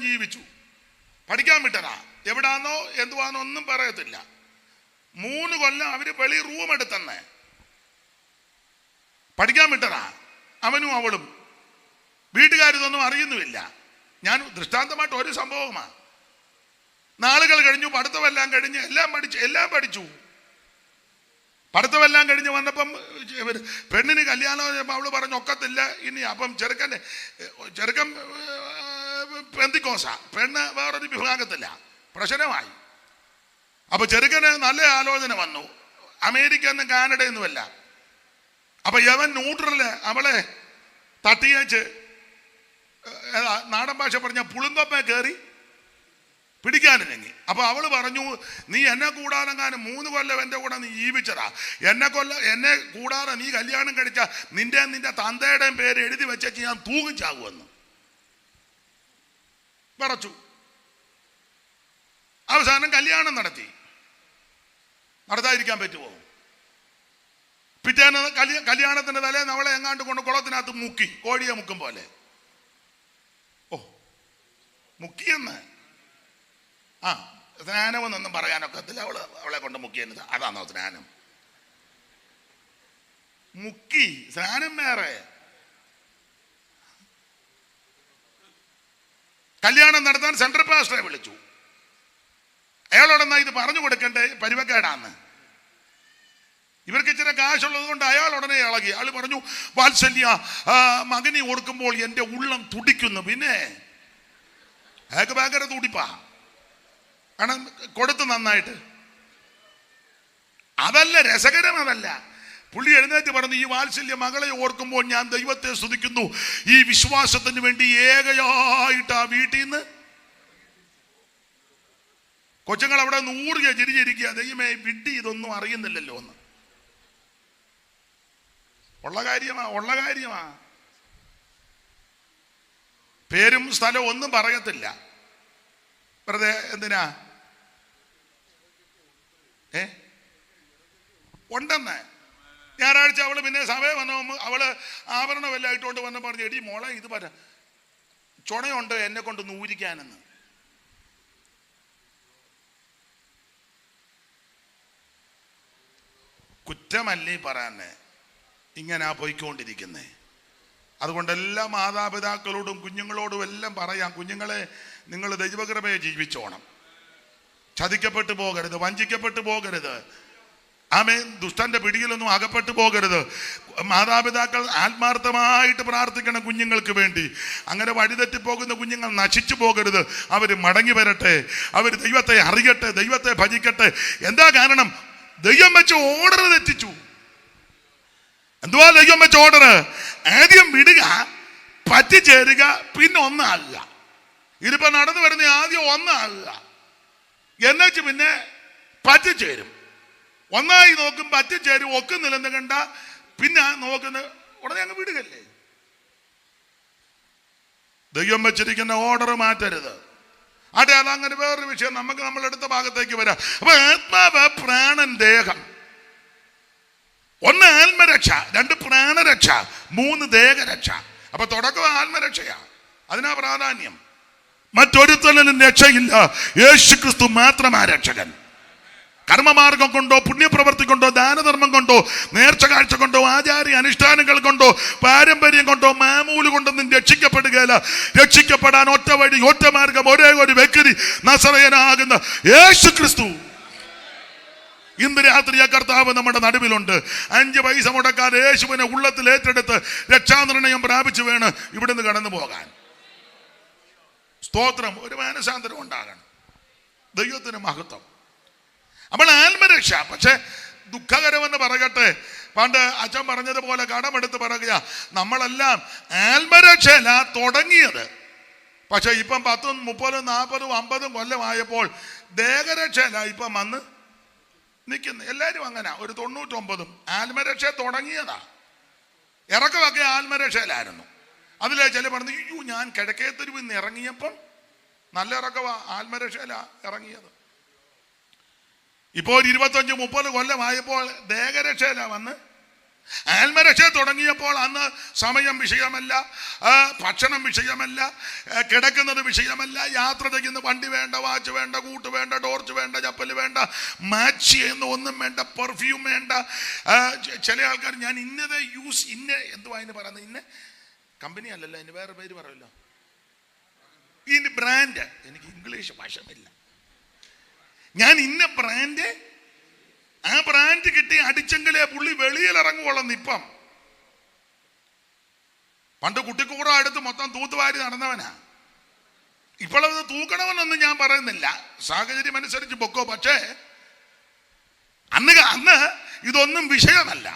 ജീവിച്ചു. പഠിക്കാൻ വിട്ടതാ. എവിടാന്നോ എന്തുവാന്നോ ഒന്നും പറയത്തില്ല. 3 കൊല്ലം അവര് വെളി റൂം എടുത്തന്നെ പഠിക്കാൻ വിട്ടതാ. അവനും അവളും വീട്ടുകാരിതൊന്നും അറിയുന്നുമില്ല. ഞാൻ ദൃഷ്ടാന്തമായിട്ട് ഒരു സംഭവമാണ്. നാളുകൾ കഴിഞ്ഞു, പഠിത്തമെല്ലാം കഴിഞ്ഞ് എല്ലാം പഠിച്ചു. പഠിത്തമെല്ലാം കഴിഞ്ഞ് വന്നപ്പം പെണ്ണിന് കല്യാണം അവള് പറഞ്ഞു ഒക്കത്തില്ല ഇനി. അപ്പം ചെറുക്കൻ പെന്തിക്കോസ, പെണ്ണ് വേറൊരു വിഭാഗത്തില്ല. പ്രശ്നമായി. അപ്പൊ ചെറുക്കന് നല്ല ആലോചന വന്നു, അമേരിക്ക എന്നും കാനഡ എന്നുമല്ല. അപ്പൊ യവൻ ന്യൂട്രല് അവളെ തട്ടിയേച്ച്, നാടൻ ഭാഷ പറഞ്ഞ പുളുങ്കൊപ്പ കയറി പിടിക്കാനില്ലെങ്കിൽ. അപ്പൊ അവള് പറഞ്ഞു, നീ എന്നെ കൂടാനെങ്ങാനും 3 കൊല്ലം എൻ്റെ കൂടെ നീ ജീവിച്ചതാ. എന്നെ കൂടാതെ നീ കല്യാണം കഴിച്ച നിന്റെ തന്തയുടെയും പേര് എഴുതി വെച്ചു ഞാൻ തൂങ്ങിച്ചാകുമെന്ന് പറച്ചു. അവസാനം കല്യാണം നടത്താതിരിക്കാൻ പറ്റുമോ? പിറ്റേന്ന് കല്യാണത്തിന്റെ തലേന്ന് അവളെ എങ്ങാണ്ട് കൊണ്ട് കുളത്തിനകത്ത് മുക്കി, കോഴിയെ മുക്കും പോലെ. ഓ, മുക്കിയെന്ന് സ്നാനമെന്നൊന്നും പറയാനൊക്കത്തില്ല. അവളെ കൊണ്ട് മുക്കിയെന്ന്. അതാണോ സ്നാനം? മുക്കി. സ്നാനം വേറെ. കല്യാണം നടത്താൻ സെൻട്രൽ പാസ്റ്ററെ വിളിച്ചു. അയാളോടെന്നാ ഇത് പറഞ്ഞു കൊടുക്കണ്ടേ, പരിവക്കേടാന്ന്. ഇവർക്ക് ഇച്ചിരി കാശുള്ളത് കൊണ്ട് അയാൾ ഉടനെ ഇളകി. അയാൾ പറഞ്ഞു, വാത്സല്യ മകനെ ഓർക്കുമ്പോൾ എൻ്റെ ഉള്ളം തുടിക്കുന്നു. പിന്നെ അയാൾക്ക് ഭയങ്കര തുടിപ്പാ, കാരണം കൊടുത്തു നന്നായിട്ട്. അതല്ല രസകരം, അതല്ല. പുള്ളി എഴുന്നേറ്റ് പറഞ്ഞു, ഈ വാത്സല്യ മകളെ ഓർക്കുമ്പോൾ ഞാൻ ദൈവത്തെ സ്തുതിക്കുന്നു. ഈ വിശ്വാസത്തിന് വേണ്ടി ഏകയായിട്ട് ആ വീട്ടിൽ നിന്ന് കൊച്ചുങ്ങൾ അവിടെ 100 ചിരിച്ചിരിക്കുക. ദൈവമേ, വിഡ്ഢി ഇതൊന്നും അറിയുന്നില്ലല്ലോ എന്ന്. ഉള്ള കാര്യമാ. പേരും സ്ഥലവും ഒന്നും പറയത്തില്ല. വെറുതെ എന്തിനാ? ഉണ്ടെന്ന്. ഞായറാഴ്ച അവള് പിന്നെ സമയം വന്ന അവള് ആഭരണമെല്ലാം ഇട്ടുകൊണ്ട് വന്ന് പറഞ്ഞു, എടി മോളെ, ഇത് ചുണയുണ്ട് എന്നെ കൊണ്ട് നൂരിക്കാനെന്ന്. കുറ്റമല്ലേ പറയാനെ, ഇങ്ങനെ പോയിക്കൊണ്ടിരിക്കുന്നേ. അതുകൊണ്ട് എല്ലാ മാതാപിതാക്കളോടും കുഞ്ഞുങ്ങളോടും എല്ലാം പറയാം, കുഞ്ഞുങ്ങളെ, നിങ്ങൾ ദൈവകൃപയെ ജീവിച്ചോണം. ചതിക്കപ്പെട്ടു പോകരുത്, വഞ്ചിക്കപ്പെട്ടു പോകരുത്. ആമേൻ. ദുഷ്ടന്റെ പിടിയിലൊന്നും അകപ്പെട്ടു പോകരുത്. മാതാപിതാക്കൾ ആത്മാർത്ഥമായിട്ട് പ്രാർത്ഥിക്കണം കുഞ്ഞുങ്ങൾക്ക് വേണ്ടി. അങ്ങനെ വഴിതെറ്റിപ്പോകുന്ന കുഞ്ഞുങ്ങൾ നശിച്ചു പോകരുത്. അവർ മടങ്ങി വരട്ടെ, അവർ ദൈവത്തെ അറിയട്ടെ, ദൈവത്തെ ഭജിക്കട്ടെ. എന്താ കാരണം? ദൈവം വെച്ച് ഓർഡർ തെറ്റിച്ചു. എന്തുവാ ദൈവം വെച്ച് ഓർഡർ? ആദ്യം വിടുക, പറ്റിച്ചേരുക, പിന്നെ ഒന്നാകുക. ഇതിപ്പോ നടന്നു വരുന്ന ആദ്യം ഒന്നാകുക, എന്നുവെച്ച് പിന്നെ പറ്റിച്ചേരും. ഒന്നായി നോക്കും, പറ്റിച്ചേരും, ഒക്കുന്നില്ലെന്ന് കണ്ട പിന്നെ നോക്കുന്ന ഉടനെ അങ്ങ് വിടുകല്ലേ. ദൈവം വെച്ചിരിക്കുന്ന ഓർഡർ മാറ്റരുത്. അതങ്ങനെ വേറൊരു വിഷയം. നമുക്ക് നമ്മളെടുത്ത ഭാഗത്തേക്ക് വരാം. അപ്പൊ ആത്മാവ്, പ്രാണൻ, ദേഹം. 1 ആത്മരക്ഷ, 2 പ്രാണരക്ഷ, 3 ദേഹരക്ഷ. അപ്പൊ തുടക്കം ആത്മരക്ഷയാ, അതിനാ പ്രാധാന്യം. മറ്റൊരുത്തനും രക്ഷയില്ല, യേശുക്രിസ്തു മാത്രമാ രക്ഷകൻ. കർമ്മമാർഗം കൊണ്ടോ, പുണ്യപ്രവർത്തി കൊണ്ടോ, ദാനധർമ്മം കൊണ്ടോ, നേർച്ച കാഴ്ച കൊണ്ടോ, ആചാര്യ അനുഷ്ഠാനങ്ങൾ കൊണ്ടോ, പാരമ്പര്യം കൊണ്ടോ, മാമൂല് കൊണ്ടൊന്നും രക്ഷിക്കപ്പെടുകയില്ല. രക്ഷിക്കപ്പെടാൻ ഒറ്റ വഴി, ഒറ്റ മാർഗം, ഒരേ ഒരു വ്യക്തി, നസറയനാകുന്ന യേശുക്രിസ്തു. ഇന്ന് രാത്രി ആ കർത്താവ് നമ്മുടെ നടുവിലുണ്ട്. 5 പൈസ മുടക്കാതെ യേശുവിനെ ഉള്ളത്തിൽ ഏറ്റെടുത്ത് രക്ഷാനിർണയം പ്രാപിച്ചു വേണം ഇവിടുന്ന് കടന്നു പോകാൻ. സ്തോത്രം. ഒരു മാനസാന്തരം ഉണ്ടാകണം. ദൈവത്തിന് മഹത്വം. അപ്പോൾ ആത്മരക്ഷ. പക്ഷെ ദുഃഖകരമെന്ന് പറയട്ടെ, പണ്ട് അച്ഛൻ പറഞ്ഞതുപോലെ കടമെടുത്ത് പറയുക, നമ്മളെല്ലാം ആത്മരക്ഷയല്ല തുടങ്ങിയത്. പക്ഷെ ഇപ്പം 10, 30, 40, 50 കൊല്ലമായപ്പോൾ ദേഹരക്ഷയല്ല ഇപ്പം വന്ന് നിൽക്കുന്നു. എല്ലാവരും അങ്ങനെ. ഒരു 99 ആത്മരക്ഷ തുടങ്ങിയതാ. ഇറക്കമൊക്കെ ആത്മരക്ഷയിലായിരുന്നു. അതിലെ ചില പറഞ്ഞു, അയ്യോ, ഞാൻ കിഴക്കേത്തെരുവിൽ നിന്ന് ഇറങ്ങിയപ്പം നല്ല ഇറക്കവാ, ആത്മരക്ഷയിലാ ഇറങ്ങിയത്. ഇപ്പോൾ 25, 30 കൊല്ലമായപ്പോൾ ദേഹരക്ഷയിലാ വന്ന്. ആത്മരക്ഷ തുടങ്ങിയപ്പോൾ അന്ന് സമയം വിഷയമല്ല, ഭക്ഷണം വിഷയമല്ല, കിടക്കുന്നത് വിഷയമല്ല, യാത്ര ചെയ്യുന്ന വണ്ടി വേണ്ട, വാച്ച് വേണ്ട, കൂട്ട് വേണ്ട, ടോർച്ച് വേണ്ട, ചപ്പല് വേണ്ട, മാച്ച് ചെയ്യുന്ന ഒന്നും വേണ്ട, പെർഫ്യൂം വേണ്ട. ചില ആൾക്കാർ ഞാൻ ഇന്നത് യൂസ്, എന്തുവാ അതിന് പറയുന്നത്, ഇന്ന കമ്പനി അല്ലല്ലോ, അതിന് വേറെ പേര് പറയുമല്ലോ, ഇതിൻ്റെ ബ്രാൻഡ്, എനിക്ക് ഇംഗ്ലീഷ് ഭാഷമില്ല, ഞാൻ ഇന്ന ബ്രാൻഡ്, ആ ബ്രാൻഡ് കിട്ടി അടിച്ചെങ്കിലേ പുള്ളി വെളിയിൽ ഇറങ്ങുവോളന്ന്. ഇപ്പം പണ്ട് കുട്ടിക്കൂട അടുത്ത് മൊത്തം തൂത്തുവാരി നടന്നവനാ. ഇപ്പോഴത് തൂക്കണമെന്നൊന്നും ഞാൻ പറയുന്നില്ല, സാഹചര്യം അനുസരിച്ച് പൊക്കോ. പക്ഷേ അന്ന് ഇതൊന്നും വിഷയമല്ല.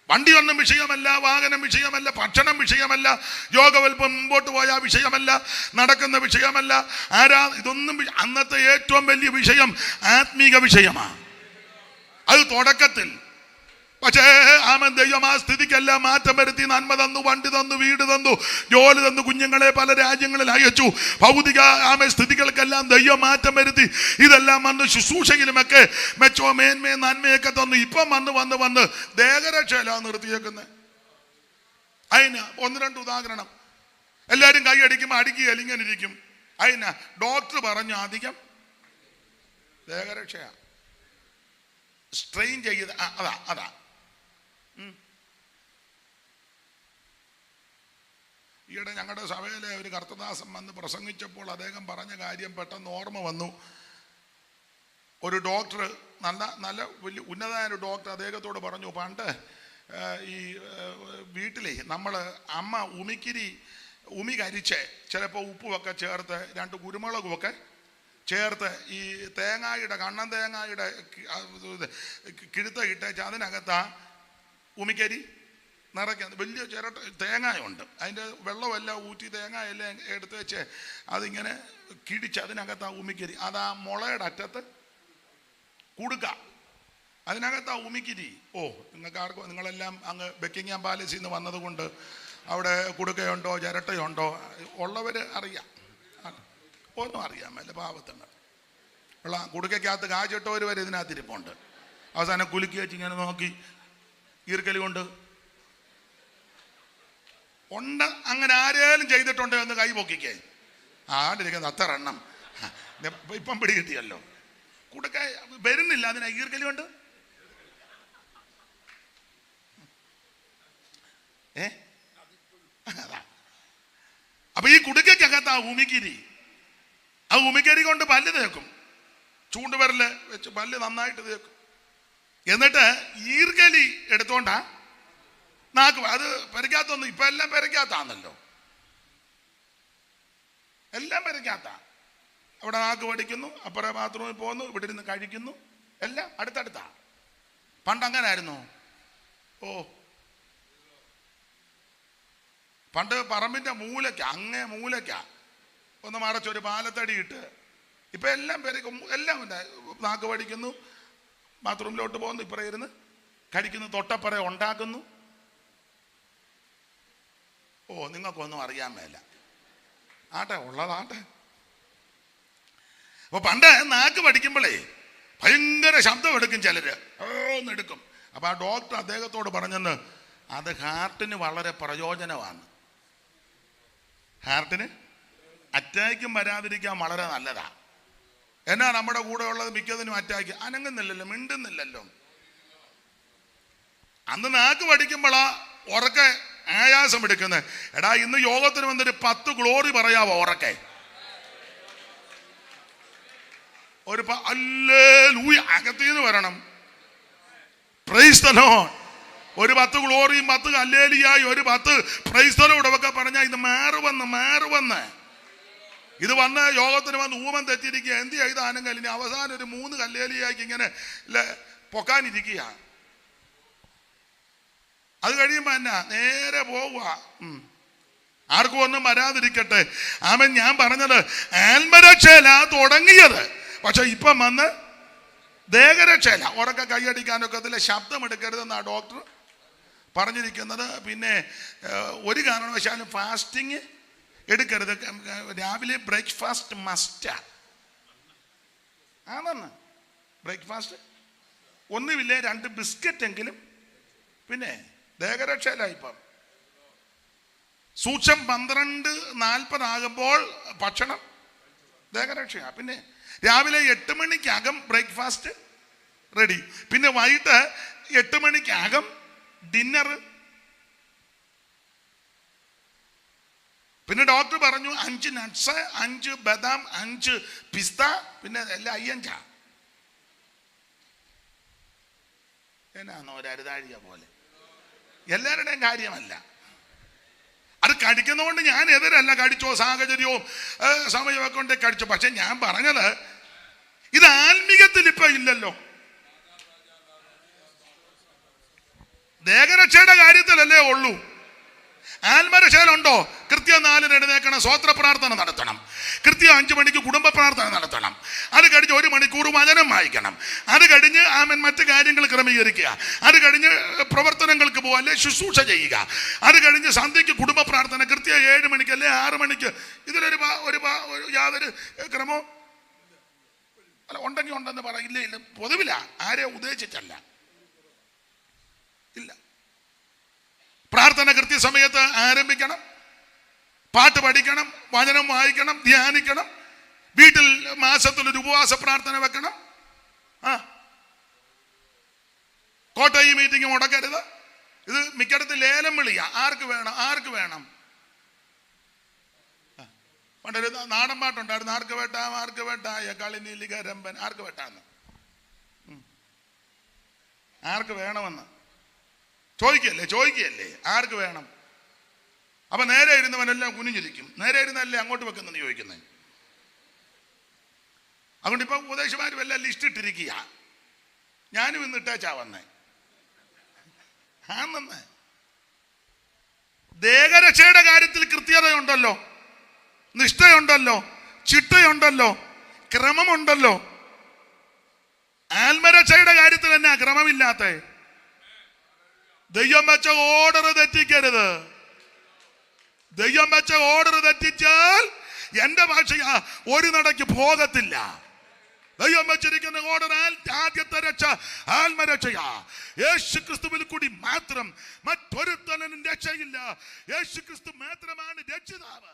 വണ്ടിയൊന്നും വിഷയമല്ല, വാഹനം വിഷയമല്ല, ഭക്ഷണം വിഷയമല്ല, യോഗവൽപ്പം മുമ്പോട്ട് പോയ വിഷയമല്ല, നടക്കുന്ന വിഷയമല്ല, ഇതൊന്നും. അന്നത്തെ ഏറ്റവും വലിയ വിഷയം ആത്മീക വിഷയമാണ്. അത് തുടക്കത്തിൽ. പക്ഷേ ആമൻ ദൈവം ആ സ്ഥിതിക്കെല്ലാം മാറ്റം വരുത്തി. നന്മ തന്നു, വണ്ടി തന്നു, വീട് തന്നു, ജോലി തന്നു, കുഞ്ഞുങ്ങളെ പല രാജ്യങ്ങളിൽ അയച്ചു. ഭൗതിക സ്ഥിതികൾക്കെല്ലാം ദൈവം മാറ്റം വരുത്തി. ഇതെല്ലാം വന്ന് ശുശ്രൂഷയിലുമൊക്കെ മെച്ചോ മേന്മയും നന്മയൊക്കെ തന്നു. ഇപ്പം വന്ന് ദേഹരക്ഷയിലാ നിർത്തിയേക്കുന്നത്. അതിന് 1-2 ഉദാഹരണം. എല്ലാവരും കൈ അടിക്കുമ്പോൾ അടിക്കുകയല്ല, ഇങ്ങനെ ഇരിക്കും. അതിന് ഡോക്ടർ പറഞ്ഞു അധികം ദേഹരക്ഷയാ, സ്ട്രെയിൻ ചെയ്ത്. അതാ ഈയിടെ ഞങ്ങളുടെ സഭയിലെ ഒരു കർത്തദാസൻ വന്ന് പ്രസംഗിച്ചപ്പോൾ അദ്ദേഹം പറഞ്ഞ കാര്യം പെട്ടെന്ന് ഓർമ്മ വന്നു. ഒരു ഡോക്ടർ, നല്ല വലിയ ഉന്നതമായ ഒരു ഡോക്ടർ അദ്ദേഹത്തോട് പറഞ്ഞു, പണ്ട് ഈ വീട്ടിലെ അമ്മ ഉമി കരിച്ച് ചിലപ്പോൾ ഉപ്പുമൊക്കെ ചേർത്ത് 2 കുരുമുളകുമൊക്കെ ചേർത്ത് ഈ കണ്ണൻ തേങ്ങയുടെ കിഴുത്ത ഇട്ടേച്ച് അതിനകത്താ ഉമിക്കരി നിറയ്ക്കുന്നത്. വലിയ ചിരട്ട തേങ്ങയുണ്ട്, അതിൻ്റെ വെള്ളമെല്ലാം ഊറ്റി തേങ്ങയെല്ലാം എടുത്ത് വെച്ച് അതിങ്ങനെ കിടിച്ച് അതിനകത്താ ഉമിക്കരി. അതാ മുളയുടെ അറ്റത്ത് കുടുക്ക, അതിനകത്താ ഉമിക്കിരി. നിങ്ങളെല്ലാം അങ്ങ് ബക്കിംഗ്ഹാം പാലസിൽ നിന്ന് വന്നതുകൊണ്ട് അവിടെ കുടുക്കയുണ്ടോ ചിരട്ടയുണ്ടോ ഉള്ളവർ അറിയാം, ഒന്നും അറിയാൻ മേല പാവത്തുണ്ട്. കുടുക്കകത്ത് കാച്ചിട്ടവർ വരെ ഇതിനകത്ത് ഇരിപ്പുണ്ട്. അവസാനം കുലുക്കി വെച്ച് ഇങ്ങനെ നോക്കി ഈർക്കലി കൊണ്ട് ഉണ്ട്. അങ്ങനെ ആരേലും ചെയ്തിട്ടുണ്ടോ എന്ന് കൈ പൊക്കിക്കേ. ആണ്ടിരിക്കുന്നത് അത്ര എണ്ണം ഇപ്പം പിടി കിട്ടിയല്ലോ. കുടുക്ക വരുന്നില്ല, അതിനാ ഈർക്കലി കൊണ്ട്. അപ്പൊ ഈ കുടുക്കകത്ത് ആ ഉമിക്കിരി, ആ ഉമിക്കരി കൊണ്ട് പല്ല് തേക്കും, ചൂണ്ടുവിരല് വെച്ച് പല്ല് നന്നായിട്ട് തേക്കും. എന്നിട്ട് ഈർക്കലി എടുത്തോണ്ടാ നാക്ക്. അത് പെരക്കാത്തൊന്നും, ഇപ്പൊ എല്ലാം പെരക്കാത്താന്നല്ലോ, എല്ലാം പെരക്കാത്താ. അവിടെ നാക്ക് പഠിക്കുന്നു, അപ്പുറം ബാത്റൂമിൽ പോകുന്നു, ഇവിടെ ഇരുന്ന് കഴിക്കുന്നു, എല്ലാം അടുത്തടുത്താ. പണ്ട് അങ്ങനെ ആയിരുന്നു. പണ്ട് പറമ്പിന്റെ അങ്ങേ മൂലയ്ക്ക ഒന്ന് മറച്ചൊരു പാലത്തടി ഇട്ട്. ഇപ്പൊ എല്ലാം പെരക്കും, എല്ലാം നാക്ക് പഠിക്കുന്നു, ബാത്റൂമിലോട്ട് പോകുന്നു, ഇപ്പറ ഇരുന്ന് കഴിക്കുന്നു, തൊട്ടപ്പറ ഉണ്ടാക്കുന്നു. നിങ്ങൾക്കൊന്നും അറിയാൻ മേല, ഉള്ളതാട്ടെ. അപ്പൊ പണ്ട് നാക്ക് പഠിക്കുമ്പോഴേ ഭയങ്കര ശബ്ദം എടുക്കും ചിലര്, എടുക്കും. അപ്പൊ ആ ഡോക്ടർ അദ്ദേഹത്തോട് പറഞ്ഞെന്ന്, അത് ഹാർട്ടിന് വളരെ പ്രയോജനമാണ്, ഹാർട്ടിന് അറ്റാക്കും വരാതിരിക്കാൻ വളരെ നല്ലതാ. എന്നാ നമ്മുടെ കൂടെ ഉള്ളത് മിക്കതിനും അറ്റാക്ക്, അനങ്ങുന്നില്ലല്ലോ, മിണ്ടുന്നില്ലല്ലോ. അന്ന് നാക്ക് പഠിക്കുമ്പോഴാ ഉറക്കെ ആയാസം എടുക്കുന്നത്. എടാ, ഇന്ന് യോഗത്തിന് വന്നിട്ട് 10 ഗ്ലോറി പറയാവോ ഉറക്കെ? ഒരു ഹല്ലേലൂയ അകത്തീന്ന് വരണം. Praise the Lord. ഒരു 10 ഗ്ലോറിയും 10 ഹല്ലേലൂയായി ഒരു 10 പ്രൈസ് ദി ലോർഡ് ഒക്കെ പറഞ്ഞാൽ ഇത് മാറുവന്ന് ഇത് വന്ന് യോഗത്തിന് വന്ന് ഊമൻ തെറ്റിയിരിക്കുക. എന്ത് ചെയ്താണെങ്കിൽ ഇനി അവസാനം ഒരു 3 ഹല്ലേലൂയായിക്ക് ഇങ്ങനെ പൊക്കാനിരിക്കുക. അത് കഴിയുമ്പോ എന്നാ നേരെ പോവുക. ആർക്കും ഒന്നും വരാതിരിക്കട്ടെ. ആമൻ. ഞാൻ പറഞ്ഞത് ആത്മരക്ഷയില തുടങ്ങിയത്, പക്ഷെ ഇപ്പം വന്ന് ദേഹരക്ഷയില. ഉറക്കെ കൈയടിക്കാനൊക്കെ അതിലെ ശബ്ദം എടുക്കരുതെന്നാ ഡോക്ടർ പറഞ്ഞിരിക്കുന്നത്. പിന്നെ ഒരു കാരണവശാലും ഫാസ്റ്റിങ് എടുക്കരുത്. രാവിലെ ബ്രേക്ക്ഫാസ്റ്റ് മസ്റ്റാ. ആണെന്ന് ബ്രേക്ക്ഫാസ്റ്റ് ഒന്നുമില്ലേ 2 ബിസ്ക്കറ്റ് എങ്കിലും പിന്നെ ദേഹരക്ഷയില്ല. ഇപ്പം സൂക്ഷം 12:40 ആകുമ്പോൾ ഭക്ഷണം ദേഹരക്ഷയാ. പിന്നെ രാവിലെ 8 മണിക്കകം ബ്രേക്ക്ഫാസ്റ്റ് റെഡി. പിന്നെ വൈകിട്ട് 8 മണിക്കകം ഡിന്നർ. പിന്നെ ഡോക്ടർ പറഞ്ഞു 5 നട്ട്സ്, 5 ബദാം, 5 പിസ്ത, പിന്നെ എല്ലാം 5 എന്നാന്നോ ഒരു അരുതാഴിക പോലെ. എല്ലാവരുടെയും കാര്യമല്ല. അത് കടിക്കുന്നതുകൊണ്ട് ഞാൻ എതിരല്ല. കടിച്ചോ, സാഹചര്യവും സമയമൊക്കെ കൊണ്ട് കടിച്ചോ. പക്ഷെ ഞാൻ പറഞ്ഞത് ഇത് ആത്മീകത്തിൽ ഇപ്പൊ ഇല്ലല്ലോ. ദേഹരക്ഷയുടെ കാര്യത്തിലല്ലേ ഉള്ളൂ. ആത്മരക്ഷയിലുണ്ടോ? കൃത്യം 4 എഴുന്നേക്കണം, സ്വോത്ര പ്രാർത്ഥന നടത്തണം. കൃത്യം 5 മണിക്ക് കുടുംബ പ്രാർത്ഥന നടത്തണം. അത് കഴിഞ്ഞ് 1 മണിക്കൂർ വചനം വായിക്കണം. അത് കഴിഞ്ഞ് മറ്റു കാര്യങ്ങൾ ക്രമീകരിക്കുക. അത് കഴിഞ്ഞ് പ്രവർത്തനങ്ങൾക്ക് പോകുക, അല്ലെ ശുശ്രൂഷ ചെയ്യുക. അത് കഴിഞ്ഞ് സന്ധ്യയ്ക്ക് കുടുംബ പ്രാർത്ഥന കൃത്യം 7 മണിക്ക് അല്ലെ 6 മണിക്ക്. ഇതിലൊരു യാതൊരു ക്രമോ അല്ല. ഉണ്ടെങ്കിൽ ഉണ്ടെന്ന് പറയില്ല. ഇല്ല, പൊതുവില്ല, ആരെ ഉദ്ദേശിച്ചല്ല. ഇല്ല. പ്രാർത്ഥന കൃത്യസമയത്ത് ആരംഭിക്കണം. പാട്ട് പഠിക്കണം, വചനം വായിക്കണം, ധ്യാനിക്കണം. വീട്ടിൽ മാസത്തിലൊരു ഉപവാസ പ്രാർത്ഥന വെക്കണം. കോട്ടയം മീറ്റിംഗ് മുടക്കരുത്. ഇത് മിക്കടത്ത് ലേലം വിളിയാ. ആർക്ക് വേണം, ആർക്ക് വേണം. പണ്ടൊരു നാടൻ പാട്ടുണ്ടായിരുന്നു, ആർക്ക് വേട്ടാം, ആർക്ക് വേട്ടായ കളിനീലിക രമ്പൻ. ആർക്ക് വേട്ടാന്ന്, ആർക്ക് വേണമെന്ന് ചോദിക്കുകയല്ലേ ആർക്ക് വേണം. അപ്പൊ നേരെ ഇരുന്നവനെല്ലാം കുനിഞ്ഞിരിക്കും. നേരെ ഇരുന്നല്ലേ അങ്ങോട്ട് വെക്കുന്നെന്ന് ചോദിക്കുന്നത്. അതുകൊണ്ട് ഇപ്പൊ ഉപദേശമാരും എല്ലാം ലിസ്റ്റ് ഇട്ടിരിക്കുക. ഞാനും ഇന്ന് ഇട്ടേച്ചാ വന്നേ. ആന്നേ ദേഹരക്ഷയുടെ കാര്യത്തിൽ കൃത്യതയുണ്ടല്ലോ, നിഷ്ഠയുണ്ടല്ലോ, ചിട്ടയുണ്ടല്ലോ, ക്രമമുണ്ടല്ലോ. ആത്മരക്ഷയുടെ കാര്യത്തിൽ തന്നെ ക്രമമില്ലാത്ത. ദൈവം വെച്ച ഓർഡർ തെറ്റിക്കരുത്. ദൈവം വെച്ച ഓർഡർ തെറ്റിച്ചാൽ എന്റെ ഭാഷയാ ഒരു നടക്ക് പോകത്തില്ല. ദൈവം വെച്ചിരിക്കുന്ന ഓർഡർ ആദ്യത്തെ രക്ഷ ആത്മരക്ഷയാ. യേശു ക്രിസ്തുവിൽ കൂടി മാത്രം മറ്റൊരുത്തനും രക്ഷയില്ല. യേശു ക്രിസ്തു മാത്രമാണ് രക്ഷിതാവ്.